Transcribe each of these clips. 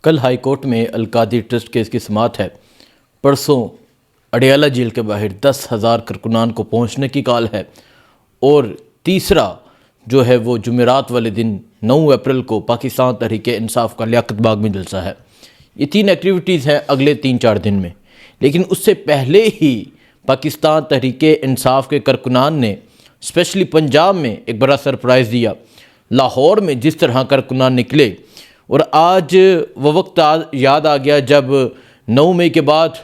کل high court میں al-Qadri trust case کی سماعت ہے۔ پرسوں اڈیالہ جیل کے باہر 10,000 کارکنان کو پہنچنے کی کال ہے، اور تیسرا جو ہے وہ جمعرات والے دن 9 اپریل کو پاکستان تحریک انصاف کا لیاقت باغ میں جلسہ ہے۔ یہ 3 ایکٹیویٹیز ہیں اگلے 3-4 دن میں، لیکن اس سے پہلے ہی پاکستان تحریک انصاف کے کارکنان نے اسپیشلی پنجاب میں ایک بڑا سرپرائز دیا۔ لاہور میں جس طرح کارکنان نکلے، اور آج وہ وقت یاد آ گیا جب 9 مئی کے بعد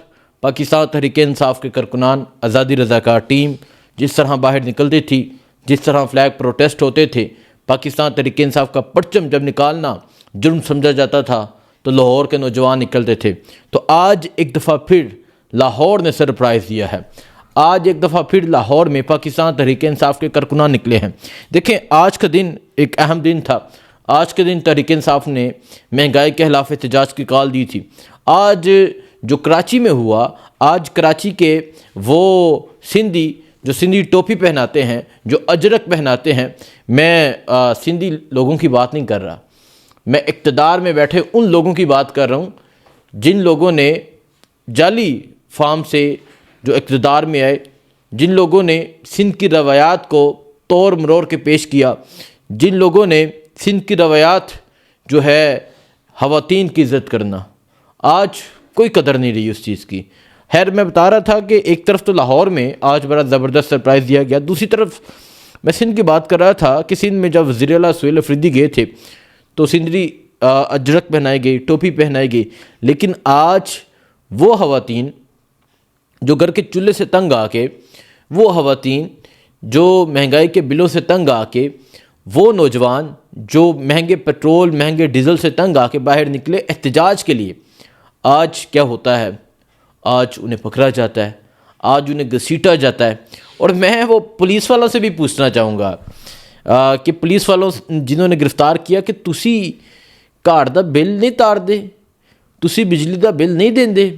پاکستان تحریک انصاف کے کارکنان، آزادی رضاکار ٹیم جس طرح باہر نکلتی تھی، جس طرح فلیگ پروٹیسٹ ہوتے تھے، پاکستان تحریک انصاف کا پرچم جب نکالنا جرم سمجھا جاتا تھا تو لاہور کے نوجوان نکلتے تھے۔ تو آج ایک دفعہ پھر لاہور نے سرپرائز دیا ہے۔ آج ایک دفعہ پھر لاہور میں پاکستان تحریک انصاف کے کارکنان نکلے ہیں۔ دیکھیں، آج کا دن ایک اہم دن تھا۔ آج کے دن تحریک انصاف نے مہنگائی کے خلاف احتجاج کی کال دی تھی۔ آج جو کراچی میں ہوا، آج کراچی کے وہ سندھی جو سندھی ٹوپی پہناتے ہیں، جو اجرک پہناتے ہیں، میں سندھی لوگوں کی بات نہیں کر رہا، میں اقتدار میں بیٹھے ان لوگوں کی بات کر رہا ہوں جن لوگوں نے جعلی فارم سے جو اقتدار میں آئے، جن لوگوں نے سندھ کی روایات کو توڑ مروڑ کے پیش کیا، جن لوگوں نے سندھ کی روایات جو ہے خواتین کی عزت کرنا، آج کوئی قدر نہیں رہی اس چیز کی۔ خیر، میں بتا رہا تھا کہ ایک طرف تو لاہور میں آج بڑا زبردست سرپرائز دیا گیا، دوسری طرف میں سندھ کی بات کر رہا تھا کہ سندھ میں جب وزیر اعلیٰ سہیل افریدی گئے تھے تو سندھی اجرک پہنائی گئی، ٹوپی پہنائی گئی، لیکن آج وہ خواتین جو گھر کے چولہے سے تنگ آ کے، وہ خواتین جو مہنگائی کے بلوں سے تنگ آ کے، وہ نوجوان جو مہنگے پیٹرول، مہنگے ڈیزل سے تنگ آ کے باہر نکلے احتجاج کے لیے، آج کیا ہوتا ہے؟ آج انہیں پکڑا جاتا ہے، آج انہیں گھسیٹا جاتا ہے۔ اور میں وہ پولیس والوں سے بھی پوچھنا چاہوں گا کہ پولیس والوں جنہوں نے گرفتار کیا کہ تسی گھر دا بل نہیں تار دے، تسی بجلی دا بل نہیں دیندے،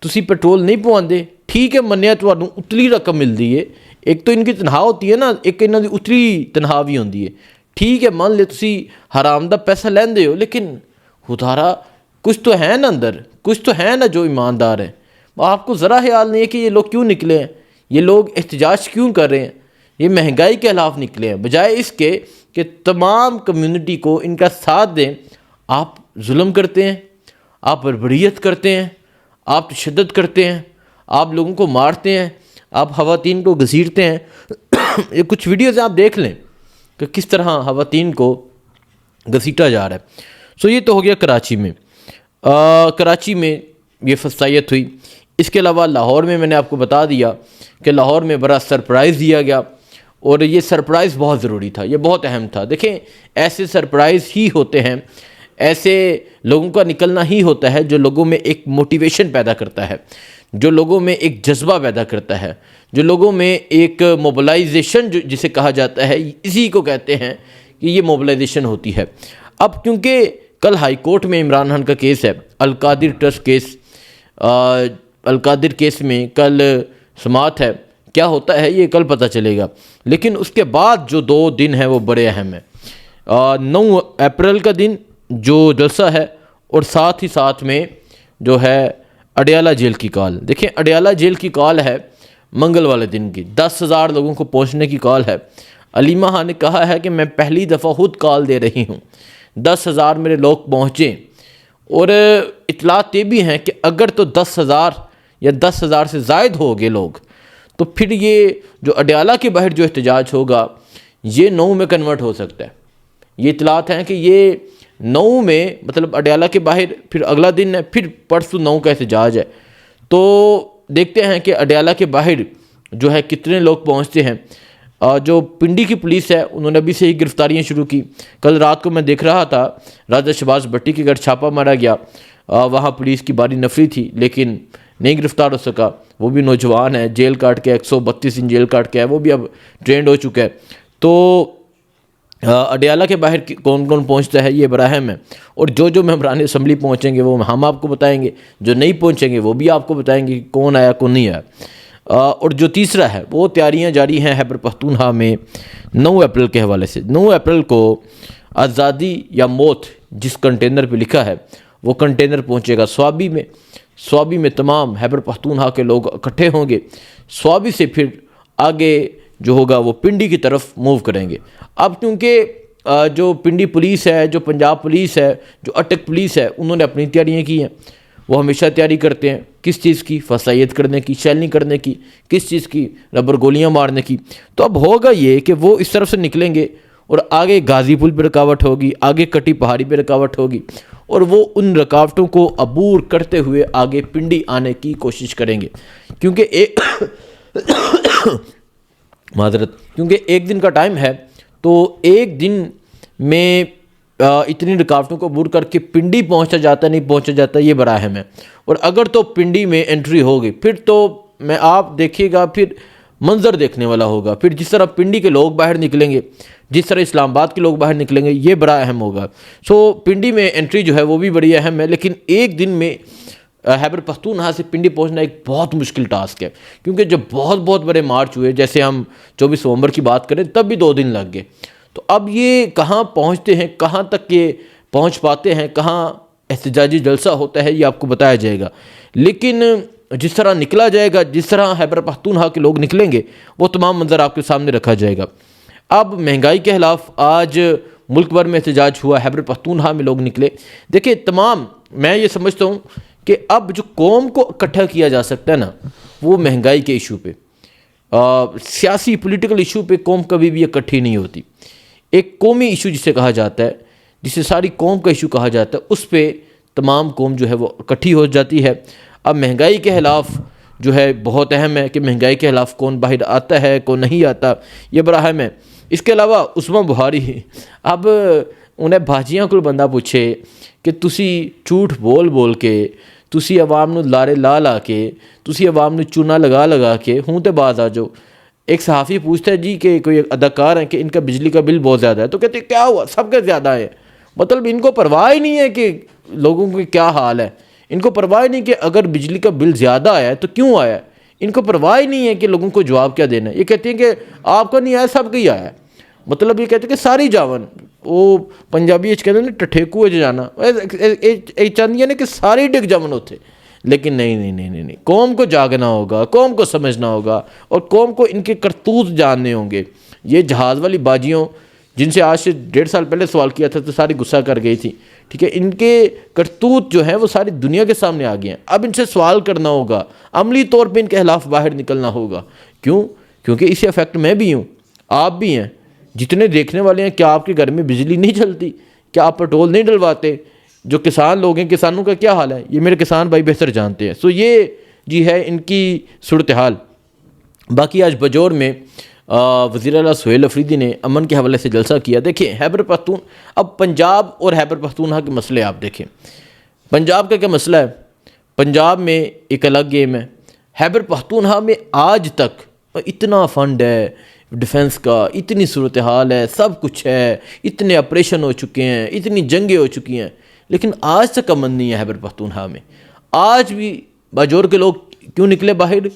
تسی پیٹرول نہیں پواندے، ٹھیک ہے منیا تمہیں اتلی رقم ملتی ہے، ایک تو ان کی تنخواہ ہوتی ہے نا، ایک انہوں کی اتلی تنخواہ بھی ہوتی ہے، ٹھیک ہے مان لے تسی حرام دا پیسہ لیندے ہو، لیکن خدارا کچھ تو ہے نا اندر، کچھ تو ہے نا جو ایماندار ہے۔ آپ کو ذرا خیال نہیں ہے کہ یہ لوگ کیوں نکلے ہیں، یہ لوگ احتجاج کیوں کر رہے ہیں؟ یہ مہنگائی کے خلاف نکلے ہیں، بجائے اس کے کہ تمام کمیونٹی کو ان کا ساتھ دیں۔ آپ ظلم کرتے ہیں، آپ بربریت کرتے ہیں، آپ تشدد کرتے ہیں، آپ لوگوں کو مارتے ہیں، آپ خواتین کو گھسیٹتے ہیں۔ یہ کچھ ویڈیوز آپ دیکھ لیں کہ کس طرح خواتین کو گھسیٹا جا رہا ہے۔ یہ تو ہو گیا کراچی میں۔ کراچی میں یہ فسائیت ہوئی۔ اس کے علاوہ لاہور میں نے آپ کو بتا دیا کہ لاہور میں بڑا سرپرائز دیا گیا، اور یہ سرپرائز بہت ضروری تھا، یہ بہت اہم تھا۔ دیکھیں، ایسے سرپرائز ہی ہوتے ہیں، ایسے لوگوں کا نکلنا ہی ہوتا ہے جو لوگوں میں ایک موٹیویشن پیدا کرتا ہے، جو لوگوں میں ایک جذبہ پیدا کرتا ہے، جو لوگوں میں ایک موبلائزیشن جسے کہا جاتا ہے، اسی کو کہتے ہیں کہ یہ موبلائزیشن ہوتی ہے۔ اب کیونکہ کل ہائی کورٹ میں عمران خان کا کیس ہے، القادری ٹرسٹ کیس، القادر کیس میں کل سماعت ہے، کیا ہوتا ہے یہ کل پتہ چلے گا، لیکن اس کے بعد جو 2 دن ہیں وہ بڑے اہم ہیں۔ 9 اپریل کا دن جو جلسہ ہے، اور ساتھ ہی ساتھ میں جو ہے اڈیالہ جیل کی کال۔ دیکھیں، اڈیالہ جیل کی کال ہے منگل والے دن کی، 10,000 لوگوں کو پہنچنے کی کال ہے۔ علیمہ خان نے کہا ہے کہ میں پہلی دفعہ خود کال دے رہی ہوں، 10,000 میرے لوگ پہنچیں، اور اطلاعات یہ بھی ہیں کہ اگر تو 10,000 یا 10,000 سے زائد ہو گئے لوگ، تو پھر یہ جو اڈیالہ کے باہر جو احتجاج ہوگا یہ 9 میں کنورٹ ہو سکتا ہے۔ یہ اطلاعات ہیں کہ یہ 9 میں، مطلب اڈیالہ کے باہر پھر اگلا دن ہے، پھر پرسوں 9 کا احتجاج ہے۔ تو دیکھتے ہیں کہ اڈیالہ کے باہر جو ہے کتنے لوگ پہنچتے ہیں۔ جو پنڈی کی پولیس ہے انہوں نے ابھی سے ہی گرفتاریاں شروع کی۔ کل رات کو میں دیکھ رہا تھا راجہ شہباز بھٹی کے گھر چھاپا مارا گیا، وہاں پولیس کی باری نفری تھی لیکن نہیں گرفتار ہو سکا۔ وہ بھی نوجوان ہے، جیل کاٹ کے 132 دن جیل کاٹ کے ہے، وہ بھی اب ٹرینڈ ہو چکا ہے۔ تو اڈیالہ کے باہر کون کون پہنچتا ہے یہ بڑا اہم ہے، اور جو ممبران اسمبلی پہنچیں گے وہ ہم آپ کو بتائیں گے، جو نہیں پہنچیں گے وہ بھی آپ کو بتائیں گے کہ کون آیا کون نہیں آیا۔ اور جو تیسرا ہے وہ تیاریاں جاری ہیں خیبر پختونخوا میں 9 اپریل کے حوالے سے۔ 9 اپریل کو آزادی یا موت جس کنٹینر پہ لکھا ہے وہ کنٹینر پہنچے گا سوابی میں تمام خیبر پختونخوا کے لوگ اکٹھے ہوں گے، سوابی سے پھر آگے جو ہوگا وہ پنڈی کی طرف موو کریں گے۔ اب کیونکہ جو پنڈی پولیس ہے، جو پنجاب پولیس ہے، جو اٹک پولیس ہے، انہوں نے اپنی تیاریاں کی ہیں، وہ ہمیشہ تیاری کرتے ہیں کس چیز کی، فسائیت کرنے کی، شیلنگ کرنے کی، کس چیز کی، ربر گولیاں مارنے کی۔ تو اب ہوگا یہ کہ وہ اس طرف سے نکلیں گے اور آگے غازی پل پہ رکاوٹ ہوگی، آگے کٹی پہاڑی پہ رکاوٹ ہوگی، اور وہ ان رکاوٹوں کو عبور کرتے ہوئے آگے پنڈی آنے کی کوشش کریں گے، کیونکہ ایک دن کا ٹائم ہے، تو ایک دن میں اتنی رکاوٹوں کو عبور کر کے پنڈی پہنچا جاتا نہیں پہنچا جاتا، یہ بڑا اہم ہے۔ اور اگر تو پنڈی میں انٹری ہوگی، پھر تو میں آپ دیکھیے گا، پھر منظر دیکھنے والا ہوگا، پھر جس طرح پنڈی کے لوگ باہر نکلیں گے، جس طرح اسلام آباد کے لوگ باہر نکلیں گے، یہ بڑا اہم ہوگا۔ پنڈی میں انٹری جو ہے وہ بھی بڑی اہم ہے، لیکن ایک دن میں خیبر پختونخوا سے پنڈی پہنچنا ایک بہت مشکل ٹاسک ہے، کیونکہ جب بہت بڑے مارچ ہوئے، جیسے ہم 24 نومبر کی بات کریں، تب بھی 2 دن لگ گئے۔ تو اب یہ کہاں پہنچتے ہیں، کہاں تک یہ پہنچ پاتے ہیں، کہاں احتجاجی جلسہ ہوتا ہے، یہ آپ کو بتایا جائے گا۔ لیکن جس طرح نکلا جائے گا، جس طرح خیبر پختونخوا کے لوگ نکلیں گے، وہ تمام منظر آپ کے سامنے رکھا جائے گا۔ اب مہنگائی کے خلاف آج ملک بھر میں احتجاج ہوا، خیبر پختونخوا میں لوگ نکلے۔ دیکھیں میں یہ سمجھتا ہوں کہ اب جو قوم کو اکٹھا کیا جا سکتا ہے نا، وہ مہنگائی کے ایشو پہ، سیاسی پولیٹیکل ایشو پہ قوم کبھی بھی اکٹھی نہیں ہوتی۔ ایک قومی ایشو جسے کہا جاتا ہے، جسے ساری قوم کا ایشو کہا جاتا ہے، اس پہ تمام قوم جو ہے وہ اکٹھی ہو جاتی ہے۔ اب مہنگائی کے خلاف جو ہے بہت اہم ہے کہ مہنگائی کے خلاف کون باہر آتا ہے، کون نہیں آتا، یہ بڑا اہم ہے۔ اس کے علاوہ عثمان بخاری، اب انہیں بھاجیاں کو بندہ پوچھے کہ تسی جھوٹ بول کے، تسی عوام نو لارے لا کے، تسی عوام نو چونا لگا کے ہوں تے باز آ جاؤ۔ ایک صحافی پوچھتا ہے جی کہ کوئی اداکار ہیں کہ ان کا بجلی کا بل بہت زیادہ ہے، تو کہتے ہیں کیا ہوا، سب کا زیادہ ہے۔ مطلب ان کو پرواہ ہی نہیں ہے کہ لوگوں کے کیا حال ہے، ان کو پرواہ نہیں کہ اگر بجلی کا بل زیادہ آیا ہے تو کیوں آیا ہے، ان کو پرواہ ہی نہیں ہے کہ لوگوں کو جواب کیا دینا ہے۔ یہ کہتے ہیں کہ آپ کا نہیں آیا، سب کا ہی آیا ہے۔ مطلب یہ کہتے ہیں کہ ساری جاون، وہ پنجابی کہتے ہیں ٹٹھیکو جانا، چاہیے نا کہ ساری ڈگ جمن ہوتے، لیکن نہیں، قوم کو جاگنا ہوگا، قوم کو سمجھنا ہوگا، اور قوم کو ان کے کرتوت جاننے ہوں گے۔ یہ جہاز والی باجیوں جن سے آج سے 1.5 سال پہلے سوال کیا تھا تو ساری غصہ کر گئی تھی، ٹھیک ہے، ان کے کرتوت جو ہیں وہ ساری دنیا کے سامنے آ گئے ہیں۔ اب ان سے سوال کرنا ہوگا، عملی طور پہ ان کے خلاف باہر نکلنا ہوگا۔ کیونکہ اسی افیکٹ میں بھی ہوں، آپ بھی ہیں، جتنے دیکھنے والے ہیں۔ کیا آپ کے گھر میں بجلی نہیں چلتی؟ کیا آپ پیٹرول نہیں ڈلواتے؟ جو کسان لوگ ہیں، کسانوں کا کیا حال ہے، یہ میرے کسان بھائی بہتر جانتے ہیں۔ یہ جی ہے ان کی صورتحال۔ باقی آج بجور میں وزیر اعلیٰ سہیل افریدی نے امن کے حوالے سے جلسہ کیا۔ دیکھیں اب پنجاب اور خیبر پختونخوا کے مسئلے آپ دیکھیں۔ پنجاب کا کیا مسئلہ ہے؟ پنجاب میں ایک الگ گیم ہے۔ خیبر پختونخوا میں آج تک اتنا فنڈ ہے ڈیفنس کا، اتنی صورتحال ہے، سب کچھ ہے، اتنے آپریشن ہو چکے ہیں، اتنی جنگیں ہو چکی ہیں، لیکن آج تک امن نہیں ہے خیبر پختونخوا میں۔ آج بھی باجور کے لوگ کیوں نکلے باہر؟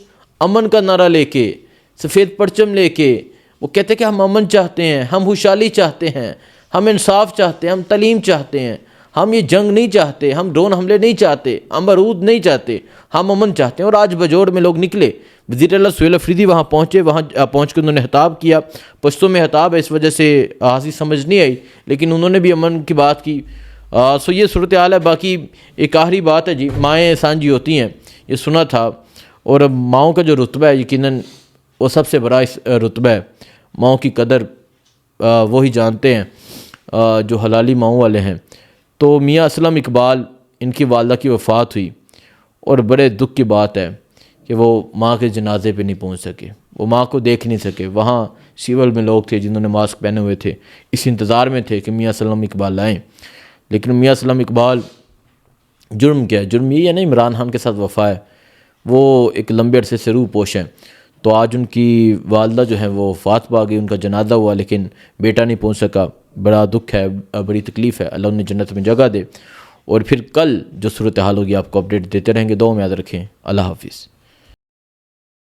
امن کا نعرہ لے کے، سفید پرچم لے کے۔ وہ کہتے ہیں کہ ہم امن چاہتے ہیں، ہم خوشحالی چاہتے ہیں، ہم انصاف چاہتے ہیں، ہم تعلیم چاہتے ہیں، ہم یہ جنگ نہیں چاہتے، ہم ڈرون حملے نہیں چاہتے، ہم بارود نہیں چاہتے، ہم امن چاہتے ہیں۔ اور آج بجور میں لوگ نکلے، وزیر اعلیٰ سہیل افریدی وہاں پہنچے، وہاں پہنچ کے انہوں نے خطاب کیا۔ پشتوں میں خطاب ہے، اس وجہ سے آسی سمجھ نہیں آئی، لیکن انہوں نے بھی امن کی بات کی۔ یہ صورتحال ہے۔ باقی ایک آخری بات ہے جی، مائیں سانجھی ہوتی ہیں، یہ سنا تھا، اور ماؤں کا جو رتبہ ہے یقیناً وہ سب سے بڑا رتبہ ہے۔ ماؤں کی قدر وہی جانتے ہیں جو حلالی ماؤں والے ہیں۔ تو میاں اسلم اقبال، ان کی والدہ کی وفات ہوئی، اور بڑے دکھ کی بات ہے کہ وہ ماں کے جنازے پہ نہیں پہنچ سکے، وہ ماں کو دیکھ نہیں سکے۔ وہاں سیول میں لوگ تھے جنہوں نے ماسک پہنے ہوئے تھے، اس انتظار میں تھے کہ میاں اسلم اقبال آئیں، لیکن میاں اسلم اقبال، جرم کیا ہے؟ جرم یہ ہے نا عمران خان کے ساتھ وفا ہے، وہ ایک لمبے عرصے سے روح پوش ہیں۔ تو آج ان کی والدہ جو ہیں وہ وفات پا گئی، ان کا جنازہ ہوا، لیکن بیٹا نہیں پہنچ سکا۔ بڑا دکھ ہے، بڑی تکلیف ہے، اللہ انہیں جنت میں جگہ دے۔ اور پھر کل جو صورتحال ہوگی آپ کو اپڈیٹ دیتے رہیں گے۔ دعا میں یاد رکھیں۔ اللہ حافظ۔